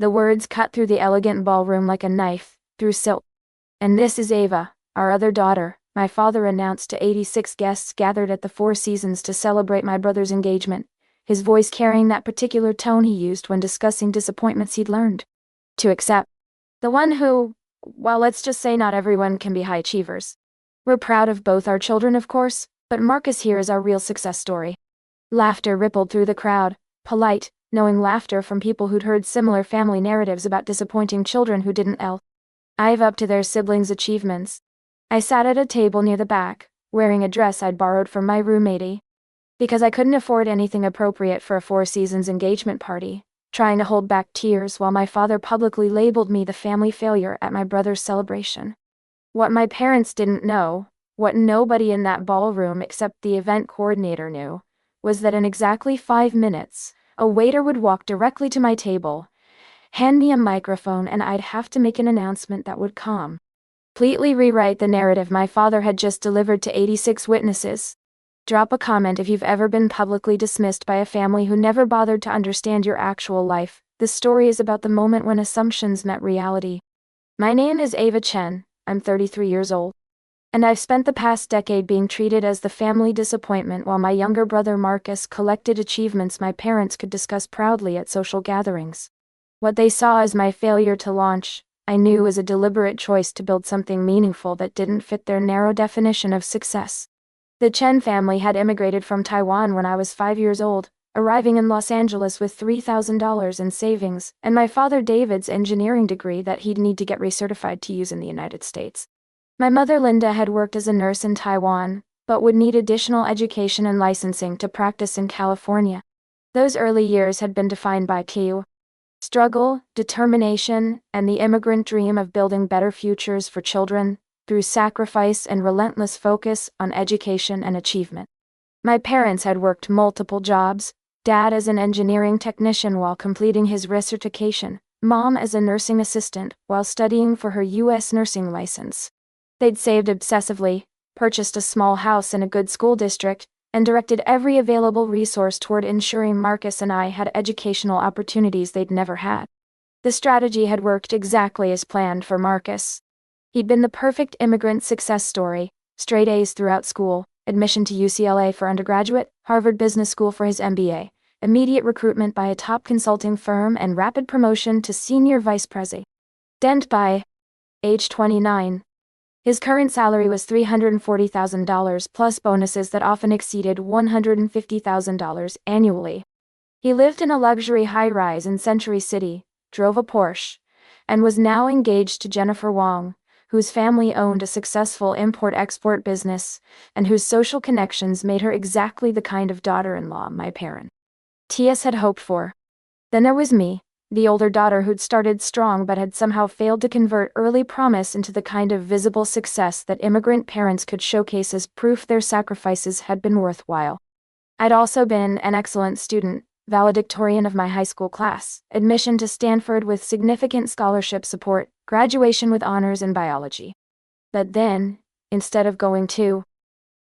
The words cut through the elegant ballroom like a knife, through silk. "And this is Ava, our other daughter," my father announced to 86 guests gathered at the Four Seasons to celebrate my brother's engagement, his voice carrying that particular tone he used when discussing disappointments he'd learned to accept. The one who, well, let's just say not everyone can be high achievers. We're proud of both our children, of course, but Marcus here is our real success story. Laughter rippled through the crowd, polite, knowing laughter from people who'd heard similar family narratives about disappointing children who didn't live up to their siblings' achievements. I sat at a table near the back, wearing a dress I'd borrowed from my roommate, because I couldn't afford anything appropriate for a Four Seasons engagement party, trying to hold back tears while my father publicly labeled me the family failure at my brother's celebration. What my parents didn't know, what nobody in that ballroom except the event coordinator knew, was that in exactly 5 minutes, a waiter would walk directly to my table, hand me a microphone, and I'd have to make an announcement that would completely rewrite the narrative my father had just delivered to 86 witnesses. Drop a comment if you've ever been publicly dismissed by a family who never bothered to understand your actual life. This story is about the moment when assumptions met reality. My name is Ava Chen, I'm 33 years old. And I've spent the past decade being treated as the family disappointment while my younger brother Marcus collected achievements my parents could discuss proudly at social gatherings. What they saw as my failure to launch, I knew was a deliberate choice to build something meaningful that didn't fit their narrow definition of success. The Chen family had immigrated from Taiwan when I was 5 years old, arriving in Los Angeles with $3,000 in savings, and my father David's engineering degree that he'd need to get recertified to use in the United States. My mother Linda had worked as a nurse in Taiwan, but would need additional education and licensing to practice in California. Those early years had been defined by struggle, determination, and the immigrant dream of building better futures for children, through sacrifice and relentless focus on education and achievement. My parents had worked multiple jobs, Dad as an engineering technician while completing his recertification, Mom as a nursing assistant while studying for her U.S. nursing license. They'd saved obsessively, purchased a small house in a good school district, and directed every available resource toward ensuring Marcus and I had educational opportunities they'd never had. The strategy had worked exactly as planned for Marcus. He'd been the perfect immigrant success story, straight A's throughout school, admission to UCLA for undergraduate, Harvard Business School for his MBA, immediate recruitment by a top consulting firm, and rapid promotion to senior vice president by age 29. His current salary was $340,000 plus bonuses that often exceeded $150,000 annually. He lived in a luxury high-rise in Century City, drove a Porsche, and was now engaged to Jennifer Wong, whose family owned a successful import-export business, and whose social connections made her exactly the kind of daughter-in-law my parents had hoped for. Then there was me, the older daughter who'd started strong but had somehow failed to convert early promise into the kind of visible success that immigrant parents could showcase as proof their sacrifices had been worthwhile. I'd also been an excellent student, valedictorian of my high school class, admission to Stanford with significant scholarship support, graduation with honors in biology. But then, instead of going to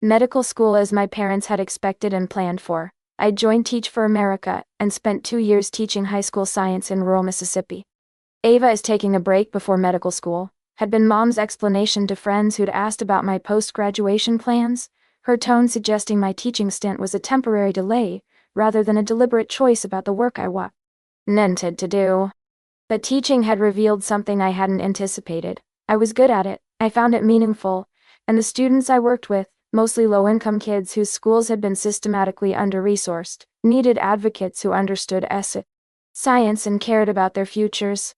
medical school as my parents had expected and planned for, I joined Teach for America and spent 2 years teaching high school science in rural Mississippi. Ava is taking a break before medical school, had been Mom's explanation to friends who'd asked about my post-graduation plans, her tone suggesting my teaching stint was a temporary delay, rather than a deliberate choice about the work I wanted to do. But teaching had revealed something I hadn't anticipated. I was good at it, I found it meaningful, and the students I worked with, mostly low-income kids whose schools had been systematically under-resourced, needed advocates who understood science and cared about their futures.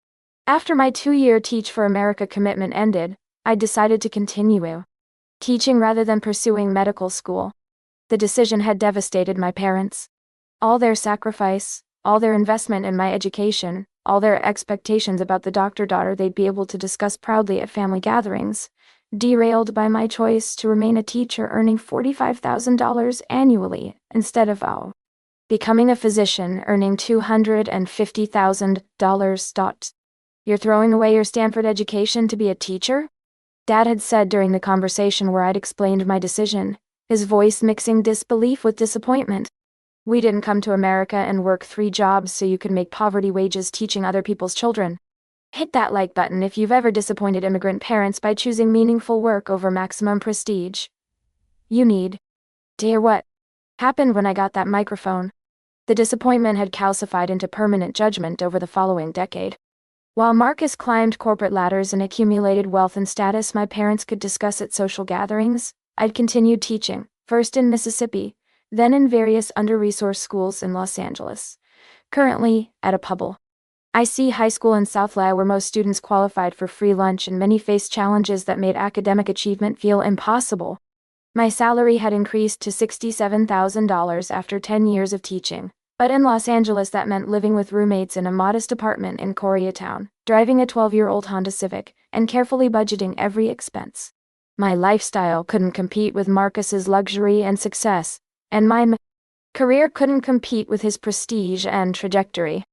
After my 2-year Teach for America commitment ended, I decided to continue teaching rather than pursuing medical school. The decision had devastated my parents. All their sacrifice, all their investment in my education, all their expectations about the doctor-daughter they'd be able to discuss proudly at family gatherings, derailed by my choice to remain a teacher earning $45,000 annually instead of becoming a physician earning $250,000. You're throwing away your Stanford education to be a teacher? Dad had said during the conversation where I'd explained my decision, his voice mixing disbelief with disappointment. We didn't come to America and work 3 jobs so you could make poverty wages teaching other people's children. Hit that like button if you've ever disappointed immigrant parents by choosing meaningful work over maximum prestige. You need. Dear, what happened when I got that microphone? The disappointment had calcified into permanent judgment over the following decade. While Marcus climbed corporate ladders and accumulated wealth and status my parents could discuss at social gatherings, I'd continued teaching, first in Mississippi, then in various under-resourced schools in Los Angeles. Currently, at a pubble. I see high school in South La where most students qualified for free lunch and many faced challenges that made academic achievement feel impossible. My salary had increased to $67,000 after 10 years of teaching, but in Los Angeles that meant living with roommates in a modest apartment in Koreatown, driving a 12-year-old Honda Civic, and carefully budgeting every expense. My lifestyle couldn't compete with Marcus's luxury and success, and my career couldn't compete with his prestige and trajectory.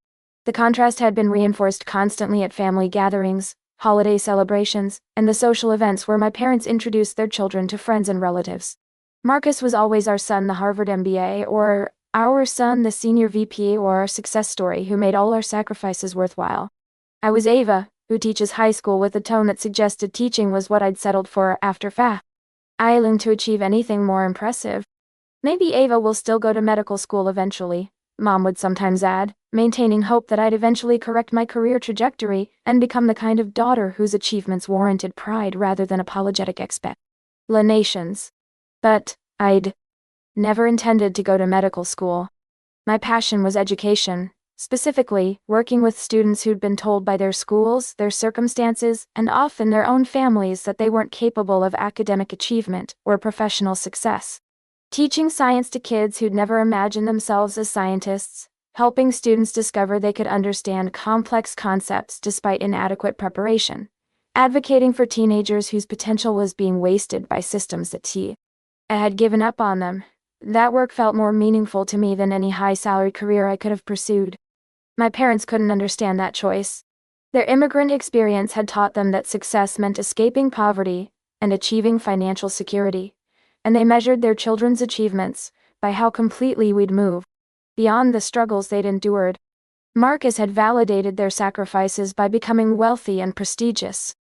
The contrast had been reinforced constantly at family gatherings, holiday celebrations, and the social events where my parents introduced their children to friends and relatives. Marcus was always our son the Harvard MBA, or our son the senior VP, or our success story who made all our sacrifices worthwhile. I was Ava, who teaches high school with a tone that suggested teaching was what I'd settled for after I longed to achieve anything more impressive. Maybe Ava will still go to medical school eventually, Mom would sometimes add, maintaining hope that I'd eventually correct my career trajectory and become the kind of daughter whose achievements warranted pride rather than apologetic explanations. But I'd never intended to go to medical school. My passion was education, specifically, working with students who'd been told by their schools, their circumstances, and often their own families that they weren't capable of academic achievement or professional success. Teaching science to kids who'd never imagined themselves as scientists, helping students discover they could understand complex concepts despite inadequate preparation, advocating for teenagers whose potential was being wasted by systems that I had given up on them. That work felt more meaningful to me than any high-salary career I could have pursued. My parents couldn't understand that choice. Their immigrant experience had taught them that success meant escaping poverty and achieving financial security, and they measured their children's achievements by how completely we'd move beyond the struggles they'd endured. Marcus had validated their sacrifices by becoming wealthy and prestigious.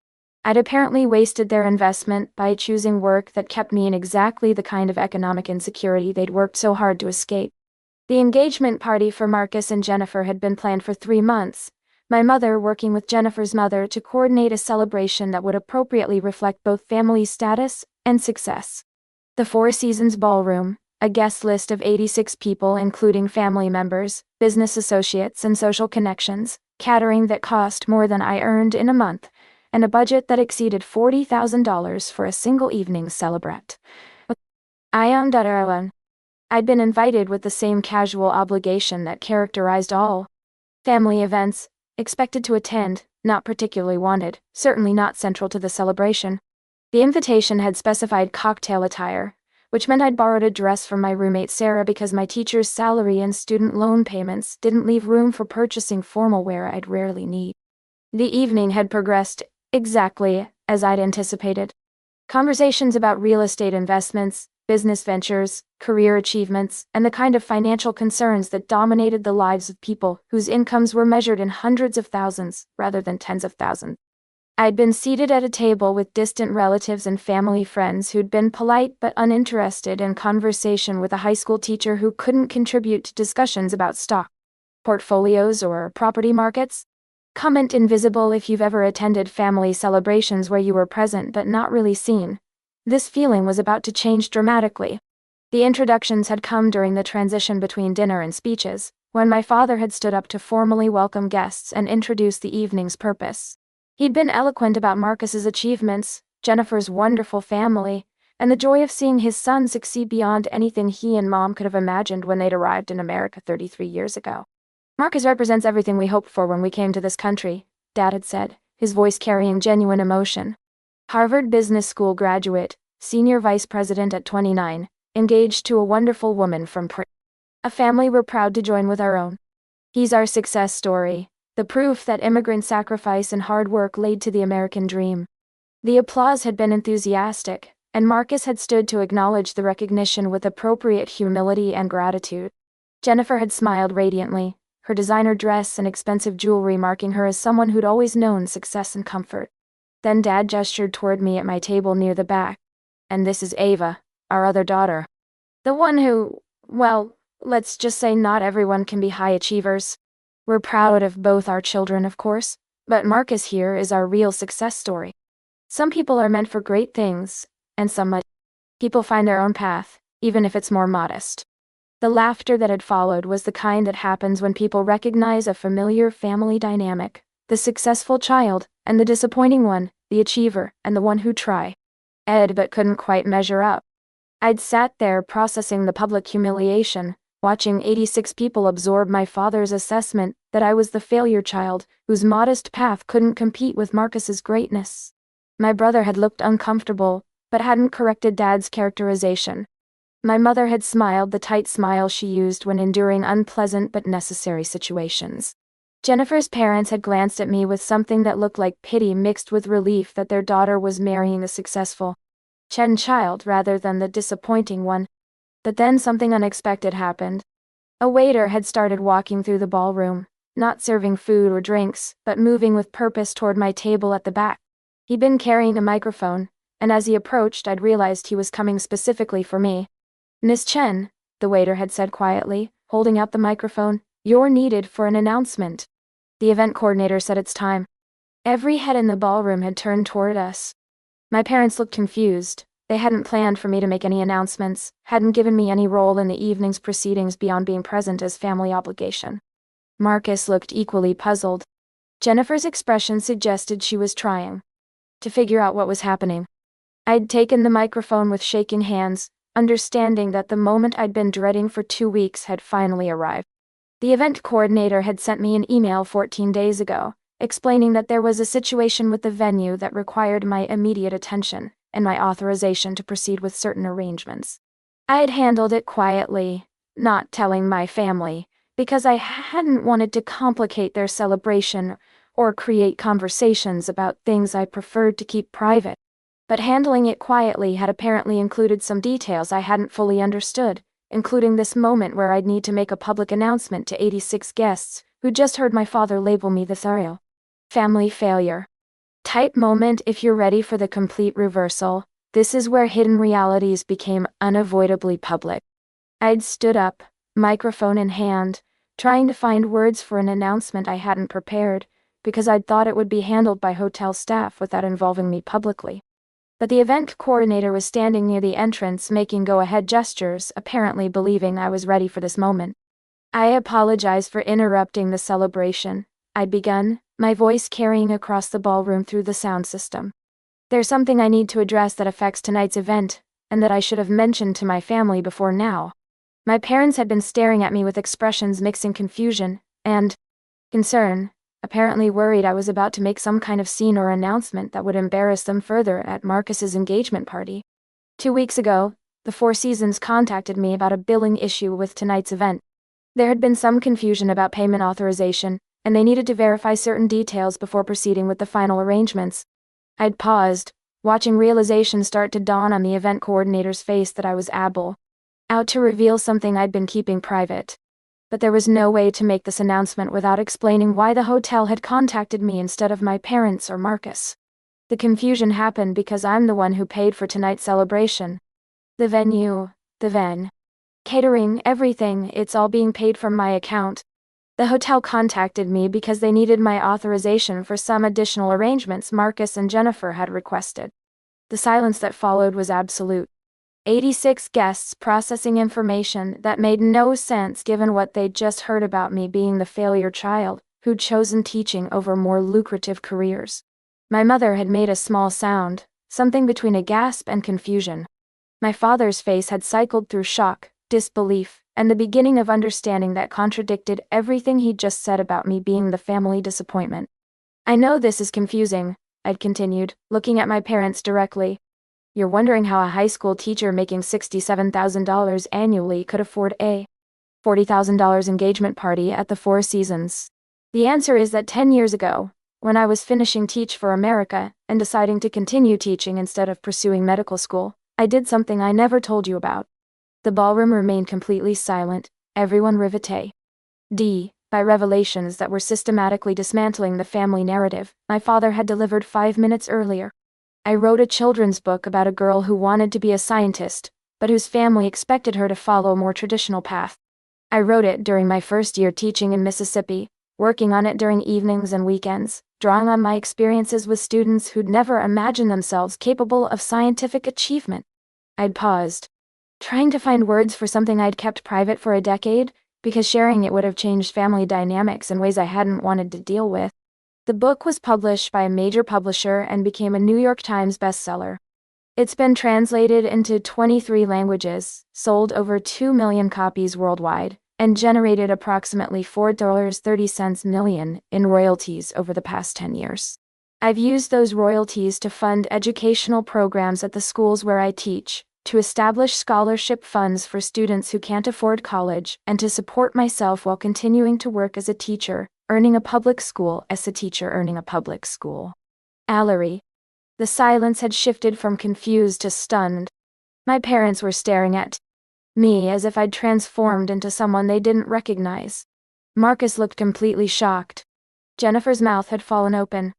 I'd apparently wasted their investment by choosing work that kept me in exactly the kind of economic insecurity they'd worked so hard to escape. The engagement party for Marcus and Jennifer had been planned for 3 months, my mother working with Jennifer's mother to coordinate a celebration that would appropriately reflect both family status and success. The Four Seasons Ballroom, a guest list of 86 people including family members, business associates and social connections, catering that cost more than I earned in a month, and a budget that exceeded $40,000 for a single evening celebrate. I'd been invited with the same casual obligation that characterized all family events, expected to attend, not particularly wanted, certainly not central to the celebration. The invitation had specified cocktail attire, which meant I'd borrowed a dress from my roommate Sarah because my teacher's salary and student loan payments didn't leave room for purchasing formal wear I'd rarely need. The evening had progressed exactly as I'd anticipated. Conversations about real estate investments, business ventures, career achievements, and the kind of financial concerns that dominated the lives of people whose incomes were measured in hundreds of thousands rather than tens of thousands. I'd been seated at a table with distant relatives and family friends who'd been polite but uninterested in conversation with a high school teacher who couldn't contribute to discussions about stock portfolios or property markets. Comment invisible if you've ever attended family celebrations where you were present but not really seen. This feeling was about to change dramatically. The introductions had come during the transition between dinner and speeches, when my father had stood up to formally welcome guests and introduce the evening's purpose. He'd been eloquent about Marcus's achievements, Jennifer's wonderful family, and the joy of seeing his son succeed beyond anything he and Mom could have imagined when they'd arrived in America 33 years ago. Marcus represents everything we hoped for when we came to this country, Dad had said, his voice carrying genuine emotion. Harvard Business School graduate, senior vice president at 29, engaged to a wonderful woman from a family we're proud to join with our own. He's our success story, the proof that immigrant sacrifice and hard work laid to the American dream. The applause had been enthusiastic, and Marcus had stood to acknowledge the recognition with appropriate humility and gratitude. Jennifer had smiled radiantly, her designer dress and expensive jewelry marking her as someone who'd always known success and comfort. Then Dad gestured toward me at my table near the back. And this is Ava, our other daughter. The one who, well, let's just say not everyone can be high achievers. We're proud of both our children, of course, but Marcus here is our real success story. Some people are meant for great things, and some people find their own path, even if it's more modest. The laughter that had followed was the kind that happens when people recognize a familiar family dynamic, the successful child, and the disappointing one, the achiever, and the one who tried but couldn't quite measure up. I'd sat there processing the public humiliation, watching 86 people absorb my father's assessment that I was the failure child, whose modest path couldn't compete with Marcus's greatness. My brother had looked uncomfortable, but hadn't corrected Dad's characterization. My mother had smiled the tight smile she used when enduring unpleasant but necessary situations. Jennifer's parents had glanced at me with something that looked like pity mixed with relief that their daughter was marrying the successful child rather than the disappointing one. But then something unexpected happened. A waiter had started walking through the ballroom, not serving food or drinks, but moving with purpose toward my table at the back. He'd been carrying a microphone, and as he approached, I'd realized he was coming specifically for me. "Miss Chen," the waiter had said quietly, holding out the microphone, "you're needed for an announcement." The event coordinator said it's time. Every head in the ballroom had turned toward us. My parents looked confused. They hadn't planned for me to make any announcements, hadn't given me any role in the evening's proceedings beyond being present as family obligation. Marcus looked equally puzzled. Jennifer's expression suggested she was trying to figure out what was happening. I'd taken the microphone with shaking hands, understanding that the moment I'd been dreading for 2 weeks had finally arrived. The event coordinator had sent me an email 14 days ago, explaining that there was a situation with the venue that required my immediate attention and my authorization to proceed with certain arrangements. I had handled it quietly, not telling my family, because I hadn't wanted to complicate their celebration or create conversations about things I preferred to keep private. But handling it quietly had apparently included some details I hadn't fully understood, including this moment where I'd need to make a public announcement to 86 guests who just heard my father label me the serial family failure type moment. If you're ready for the complete reversal, this is where hidden realities became unavoidably public. I'd stood up, microphone in hand, trying to find words for an announcement I hadn't prepared, because I'd thought it would be handled by hotel staff without involving me publicly. But the event coordinator was standing near the entrance making go-ahead gestures, apparently believing I was ready for this moment. "I apologize for interrupting the celebration," I'd begun, my voice carrying across the ballroom through the sound system. "There's something I need to address that affects tonight's event, and that I should have mentioned to my family before now." My parents had been staring at me with expressions mixing confusion and concern, apparently worried I was about to make some kind of scene or announcement that would embarrass them further at Marcus's engagement party. 2 weeks ago, the Four Seasons contacted me about a billing issue with tonight's event. There had been some confusion about payment authorization, and they needed to verify certain details before proceeding with the final arrangements. I'd paused, watching realization start to dawn on the event coordinator's face that I was out to reveal something I'd been keeping private. But there was no way to make this announcement without explaining why the hotel had contacted me instead of my parents or Marcus. The confusion happened because I'm the one who paid for tonight's celebration. The venue, catering, everything, it's all being paid from my account. The hotel contacted me because they needed my authorization for some additional arrangements Marcus and Jennifer had requested. The silence that followed was absolute. 86 guests processing information that made no sense given what they'd just heard about me being the failure child who'd chosen teaching over more lucrative careers. My mother had made a small sound, something between a gasp and confusion. My father's face had cycled through shock, disbelief, and the beginning of understanding that contradicted everything he'd just said about me being the family disappointment. "I know this is confusing," I'd continued, looking at my parents directly. "You're wondering how a high school teacher making $67,000 annually could afford a $40,000 engagement party at the Four Seasons. The answer is that 10 years ago, when I was finishing Teach for America and deciding to continue teaching instead of pursuing medical school, I did something I never told you about." The ballroom remained completely silent, Everyone riveté. D. By revelations that were systematically dismantling the family narrative my father had delivered 5 minutes earlier. I wrote a children's book about a girl who wanted to be a scientist, but whose family expected her to follow a more traditional path. I wrote it during my first year teaching in Mississippi, working on it during evenings and weekends, drawing on my experiences with students who'd never imagined themselves capable of scientific achievement. I'd paused, trying to find words for something I'd kept private for a decade, because sharing it would have changed family dynamics in ways I hadn't wanted to deal with. The book was published by a major publisher and became a New York Times bestseller. It's been translated into 23 languages, sold over 2 million copies worldwide, and generated approximately $4.30 million in royalties over the past 10 years. I've used those royalties to fund educational programs at the schools where I teach, to establish scholarship funds for students who can't afford college, and to support myself while continuing to work as a teacher, earning a public school as a teacher earning a public school. Allery. The silence had shifted from confused to stunned. My parents were staring at me as if I'd transformed into someone they didn't recognize. Marcus looked completely shocked. Jennifer's mouth had fallen open.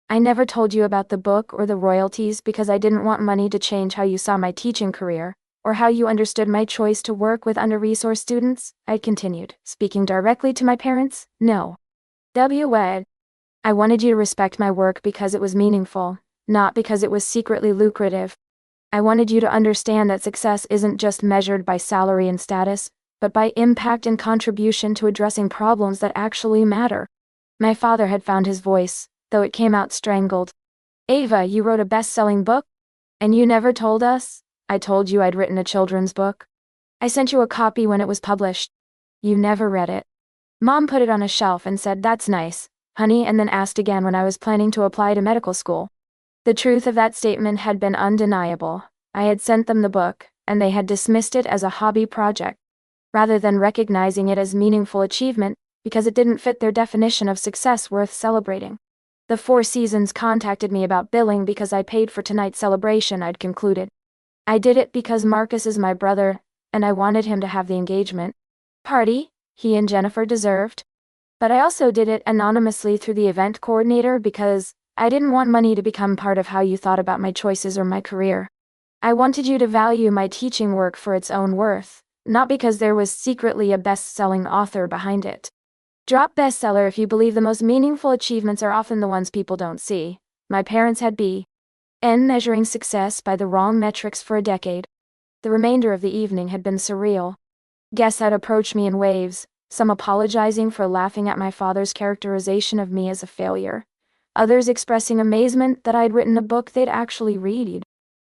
I never told you about the book or the royalties because I didn't want money to change how you saw my teaching career, or how you understood my choice to work with under-resourced students, I continued, speaking directly to my parents. No. W. I wanted you to respect my work because it was meaningful, not because it was secretly lucrative. I wanted you to understand that success isn't just measured by salary and status, but by impact and contribution to addressing problems that actually matter. My father had found his voice, though it came out strangled. Ava, you wrote a best-selling book? And you never told us? I told you I'd written a children's book. I sent you a copy when it was published. You never read it. Mom put it on a shelf and said, "That's nice, honey," and then asked again when I was planning to apply to medical school. The truth of that statement had been undeniable. I had sent them the book, and they had dismissed it as a hobby project, rather than recognizing it as meaningful achievement, because it didn't fit their definition of success worth celebrating. The Four Seasons contacted me about billing because I paid for tonight's celebration, I'd concluded. I did it because Marcus is my brother, and I wanted him to have the engagement party he and Jennifer deserved. But I also did it anonymously through the event coordinator because I didn't want money to become part of how you thought about my choices or my career. I wanted you to value my teaching work for its own worth, not because there was secretly a best-selling author behind it. Drop bestseller if you believe the most meaningful achievements are often the ones people don't see. My parents had been measuring success by the wrong metrics for a decade. The remainder of the evening had been surreal. Guests had approached me in waves, some apologizing for laughing at my father's characterization of me as a failure, others expressing amazement that I'd written a book they'd actually read.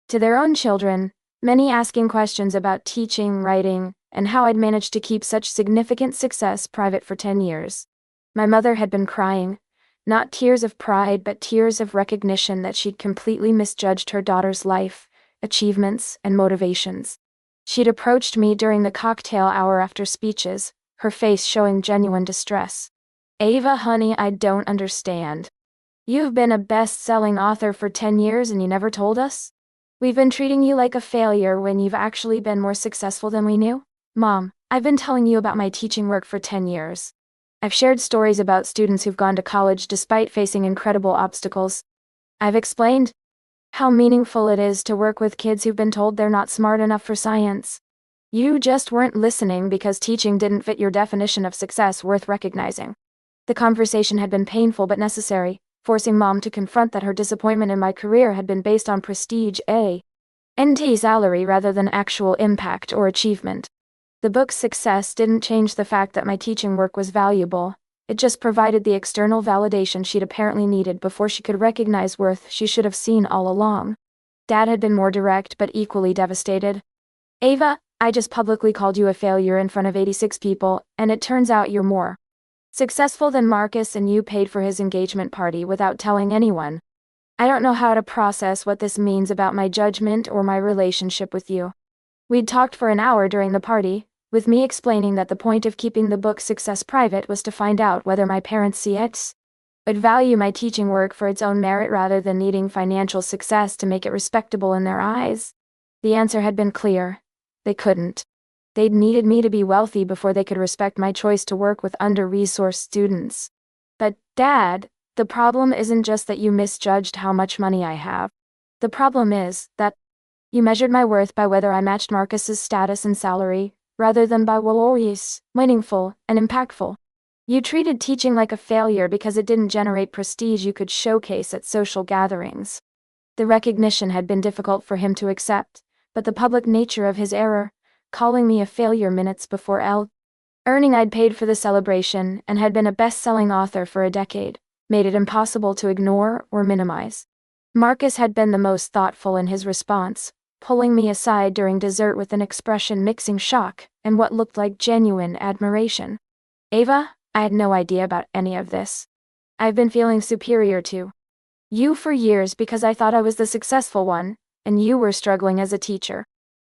To their own children, many asking questions about teaching, writing, and how I'd managed to keep such significant success private for 10 years. My mother had been crying, not tears of pride but tears of recognition that she'd completely misjudged her daughter's life, achievements, and motivations. She'd approached me during the cocktail hour after speeches, her face showing genuine distress. Ava, honey, I don't understand. You've been a best-selling author for 10 years and you never told us? We've been treating you like a failure when you've actually been more successful than we knew? Mom, I've been telling you about my teaching work for 10 years. I've shared stories about students who've gone to college despite facing incredible obstacles. I've explained how meaningful it is to work with kids who've been told they're not smart enough for science. You just weren't listening because teaching didn't fit your definition of success worth recognizing. The conversation had been painful but necessary, forcing Mom to confront that her disappointment in my career had been based on prestige and salary rather than actual impact or achievement. The book's success didn't change the fact that my teaching work was valuable. It just provided the external validation she'd apparently needed before she could recognize worth she should have seen all along. Dad had been more direct but equally devastated. Ava, I just publicly called you a failure in front of 86 people, and it turns out you're more successful than Marcus and you paid for his engagement party without telling anyone. I don't know how to process what this means about my judgment or my relationship with you. We'd talked for an hour during the party, with me explaining that the point of keeping the book's success private was to find out whether my parents would value my teaching work for its own merit rather than needing financial success to make it respectable in their eyes. The answer had been clear. They couldn't. They'd needed me to be wealthy before they could respect my choice to work with under-resourced students. But, Dad, the problem isn't just that you misjudged how much money I have. The problem is that you measured my worth by whether I matched Marcus's status and salary, rather than by what was meaningful and impactful. You treated teaching like a failure because it didn't generate prestige you could showcase at social gatherings. The recognition had been difficult for him to accept, but the public nature of his error, calling me a failure minutes before earning I'd paid for the celebration and had been a best-selling author for a decade, made it impossible to ignore or minimize. Marcus had been the most thoughtful in his response, pulling me aside during dessert with an expression mixing shock and what looked like genuine admiration. Ava, I had no idea about any of this. I've been feeling superior to you for years because I thought I was the successful one, and you were struggling as a teacher.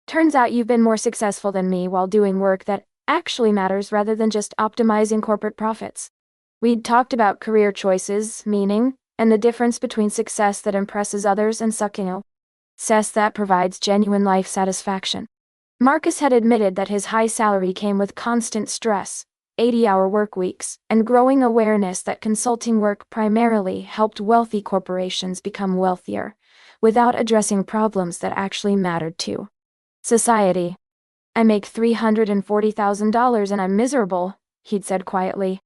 Turns out you've been more successful than me while doing work that actually matters rather than just optimizing corporate profits. We'd talked about career choices, meaning, and the difference between success that impresses others and success that provides genuine life satisfaction. Marcus had admitted that his high salary came with constant stress, 80-hour work weeks, and growing awareness that consulting work primarily helped wealthy corporations become wealthier, without addressing problems that actually mattered to society. I make $340,000 and I'm miserable, he'd said quietly.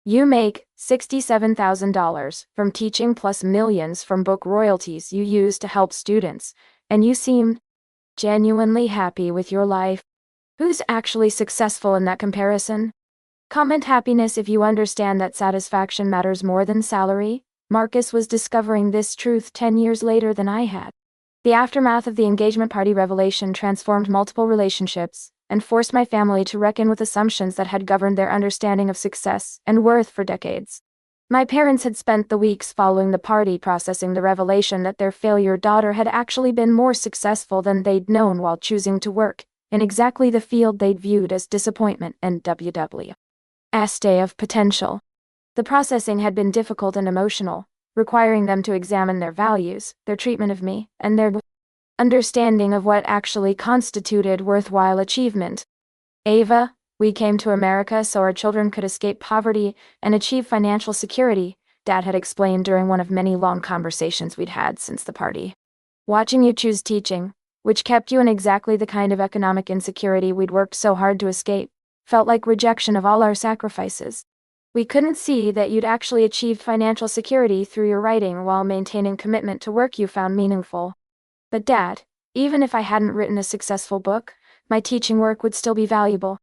You make $67,000 from teaching plus millions from book royalties you use to help students, and you seem genuinely happy with your life. Who's actually successful in that comparison? Comment happiness if you understand that satisfaction matters more than salary. Marcus was discovering this truth 10 years later than I had. The aftermath of the engagement party revelation transformed multiple relationships and forced my family to reckon with assumptions that had governed their understanding of success and worth for decades. My parents had spent the weeks following the party processing the revelation that their failure daughter had actually been more successful than they'd known while choosing to work in exactly the field they'd viewed as disappointment and WW's day of potential. The processing had been difficult and emotional, requiring them to examine their values, their treatment of me, and their understanding of what actually constituted worthwhile achievement. Ava, we came to America so our children could escape poverty and achieve financial security, Dad had explained during one of many long conversations we'd had since the party. Watching you choose teaching, which kept you in exactly the kind of economic insecurity we'd worked so hard to escape, felt like rejection of all our sacrifices. We couldn't see that you'd actually achieved financial security through your writing while maintaining commitment to work you found meaningful. But Dad, even if I hadn't written a successful book, my teaching work would still be valuable.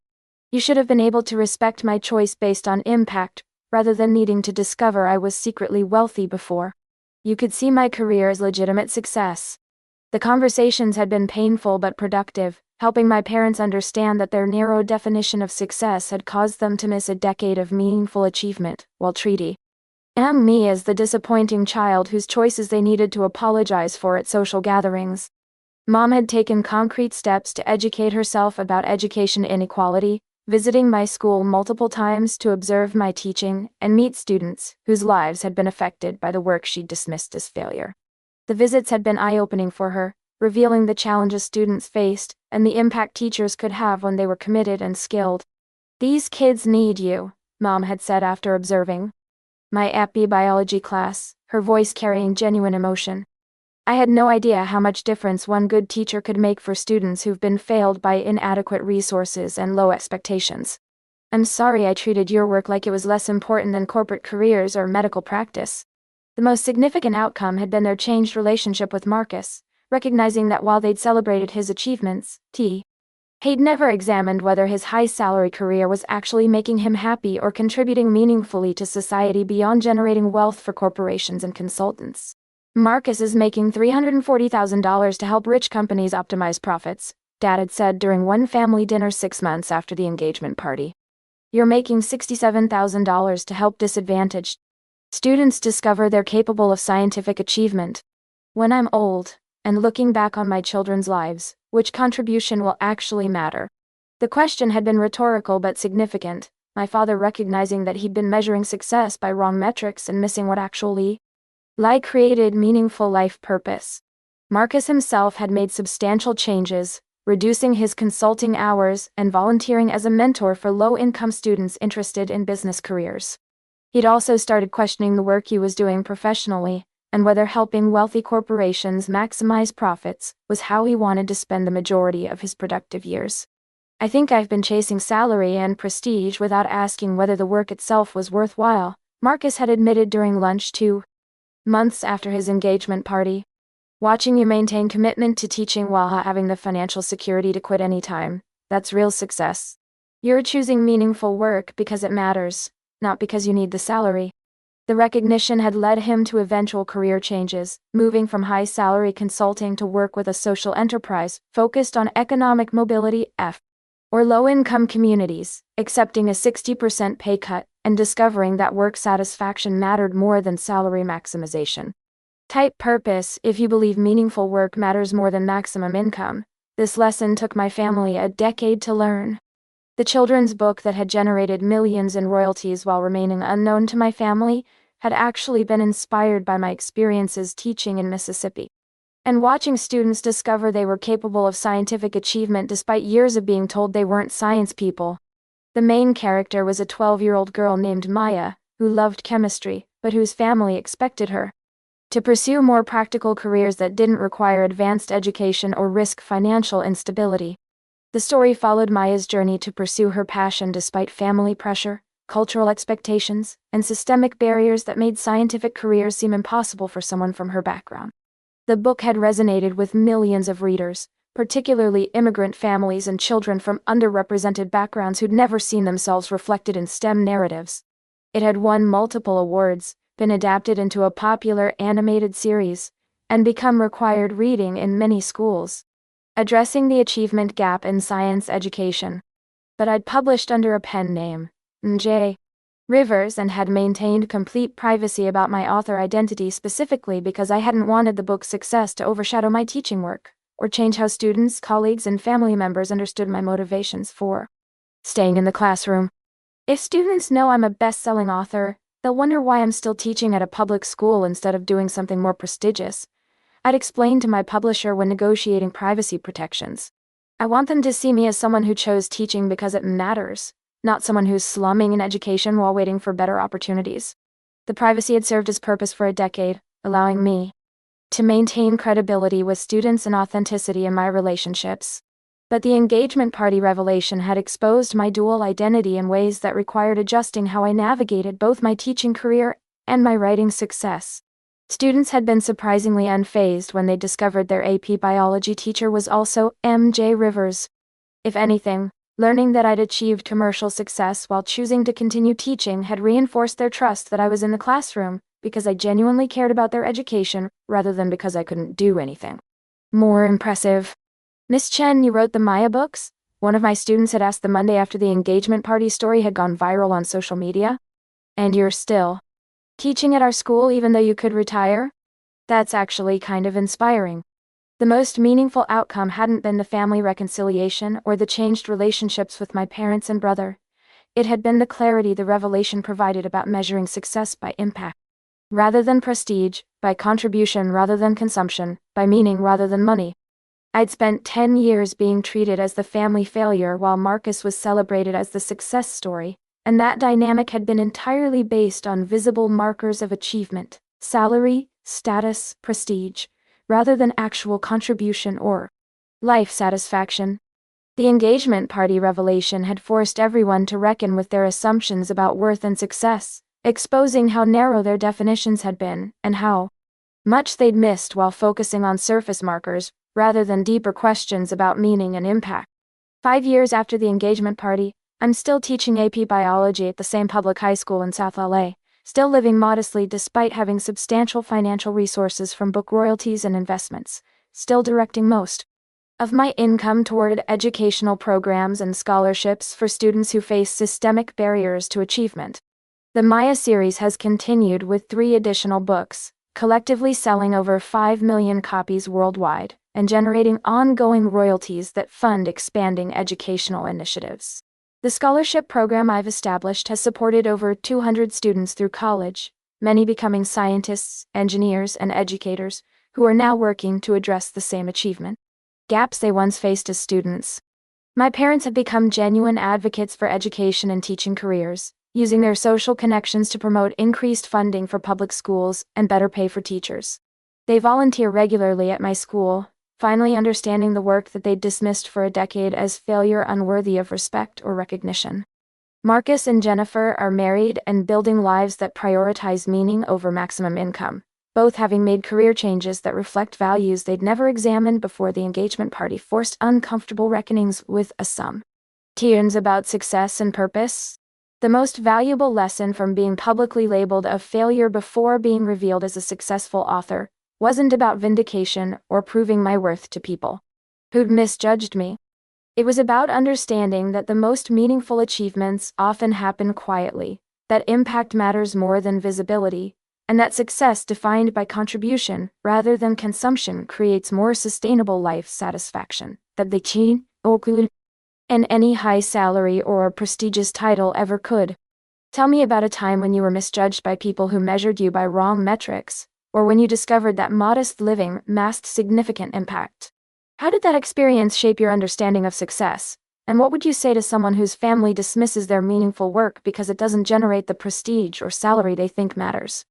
You should have been able to respect my choice based on impact, rather than needing to discover I was secretly wealthy before. You could see my career as legitimate success. The conversations had been painful but productive, helping my parents understand that their narrow definition of success had caused them to miss a decade of meaningful achievement, while treating me as the disappointing child whose choices they needed to apologize for at social gatherings. Mom had taken concrete steps to educate herself about education inequality, visiting my school multiple times to observe my teaching and meet students whose lives had been affected by the work she'd dismissed as failure. The visits had been eye-opening for her, revealing the challenges students faced and the impact teachers could have when they were committed and skilled. These kids need you, Mom had said after observing my AP biology class, her voice carrying genuine emotion. I had no idea how much difference one good teacher could make for students who've been failed by inadequate resources and low expectations. I'm sorry I treated your work like it was less important than corporate careers or medical practice. The most significant outcome had been their changed relationship with Marcus, recognizing that while they'd celebrated his achievements, he'd never examined whether his high-salary career was actually making him happy or contributing meaningfully to society beyond generating wealth for corporations and consultants. Marcus is making $340,000 to help rich companies optimize profits, Dad had said during one family dinner 6 months after the engagement party. You're making $67,000 to help disadvantaged students discover they're capable of scientific achievement. When I'm old, and looking back on my children's lives, which contribution will actually matter? The question had been rhetorical but significant, my father recognizing that he'd been measuring success by wrong metrics and missing what actually created meaningful life purpose. Marcus himself had made substantial changes, reducing his consulting hours and volunteering as a mentor for low-income students interested in business careers. He'd also started questioning the work he was doing professionally, and whether helping wealthy corporations maximize profits was how he wanted to spend the majority of his productive years. "I think I've been chasing salary and prestige without asking whether the work itself was worthwhile," Marcus had admitted during lunch 2 months after his engagement party. "Watching you maintain commitment to teaching while having the financial security to quit anytime, that's real success. You're choosing meaningful work because it matters, not because you need the salary." The recognition had led him to eventual career changes, moving from high-salary consulting to work with a social enterprise focused on economic mobility or low-income communities, accepting a 60% pay cut and discovering that work satisfaction mattered more than salary maximization. Type purpose: if you believe meaningful work matters more than maximum income. This lesson took my family a decade to learn. The children's book that had generated millions in royalties while remaining unknown to my family had actually been inspired by my experiences teaching in Mississippi and watching students discover they were capable of scientific achievement despite years of being told they weren't science people. The main character was a 12-year-old girl named Maya, who loved chemistry, but whose family expected her to pursue more practical careers that didn't require advanced education or risk financial instability. The story followed Maya's journey to pursue her passion despite family pressure, cultural expectations, and systemic barriers that made scientific careers seem impossible for someone from her background. The book had resonated with millions of readers, particularly immigrant families and children from underrepresented backgrounds who'd never seen themselves reflected in STEM narratives. It had won multiple awards, been adapted into a popular animated series, and become required reading in many schools, addressing the achievement gap in science education. But I'd published under a pen name, J. Rivers, and had maintained complete privacy about my author identity specifically because I hadn't wanted the book's success to overshadow my teaching work, or change how students, colleagues, and family members understood my motivations for staying in the classroom. If students know I'm a best-selling author, they'll wonder why I'm still teaching at a public school instead of doing something more prestigious, I'd explained to my publisher when negotiating privacy protections. I want them to see me as someone who chose teaching because it matters, not someone who's slumming in education while waiting for better opportunities. The privacy had served its purpose for a decade, allowing me to maintain credibility with students and authenticity in my relationships. But the engagement party revelation had exposed my dual identity in ways that required adjusting how I navigated both my teaching career and my writing success. Students had been surprisingly unfazed when they discovered their AP biology teacher was also M.J. Rivers. If anything, learning that I'd achieved commercial success while choosing to continue teaching had reinforced their trust that I was in the classroom because I genuinely cared about their education rather than because I couldn't do anything more impressive. "Miss Chen, you wrote the Maya books?" One of my students had asked the Monday after the engagement party story had gone viral on social media. "And you're still teaching at our school even though you could retire?" That's actually kind of inspiring. The most meaningful outcome hadn't been the family reconciliation or the changed relationships with my parents and brother. It had been the clarity the revelation provided about measuring success by impact rather than prestige, by contribution rather than consumption, by meaning rather than money. I'd spent 10 years being treated as the family failure while Marcus was celebrated as the success story, and that dynamic had been entirely based on visible markers of achievement, salary, status, prestige, rather than actual contribution or life satisfaction. The engagement party revelation had forced everyone to reckon with their assumptions about worth and success, exposing how narrow their definitions had been, and how much they'd missed while focusing on surface markers, rather than deeper questions about meaning and impact. 5 years after the engagement party, I'm still teaching AP biology at the same public high school in South LA, still living modestly despite having substantial financial resources from book royalties and investments, still directing most of my income toward educational programs and scholarships for students who face systemic barriers to achievement. The Maya series has continued with 3 additional books, collectively selling over 5 million copies worldwide, and generating ongoing royalties that fund expanding educational initiatives. The scholarship program I've established has supported over 200 students through college, many becoming scientists, engineers, and educators, who are now working to address the same achievement gaps they once faced as students. My parents have become genuine advocates for education and teaching careers, using their social connections to promote increased funding for public schools and better pay for teachers. They volunteer regularly at my school, finally understanding the work that they'd dismissed for a decade as failure unworthy of respect or recognition. Marcus and Jennifer are married and building lives that prioritize meaning over maximum income, both having made career changes that reflect values they'd never examined before the engagement party forced uncomfortable reckonings with some tears about success and purpose. The most valuable lesson from being publicly labeled a failure before being revealed as a successful author wasn't about vindication or proving my worth to people who'd misjudged me. It was about understanding that the most meaningful achievements often happen quietly, that impact matters more than visibility, and that success defined by contribution rather than consumption creates more sustainable life satisfaction than the chain, and any high salary or prestigious title ever could. Tell me about a time when you were misjudged by people who measured you by wrong metrics, or when you discovered that modest living masked significant impact. How did that experience shape your understanding of success? And what would you say to someone whose family dismisses their meaningful work because it doesn't generate the prestige or salary they think matters?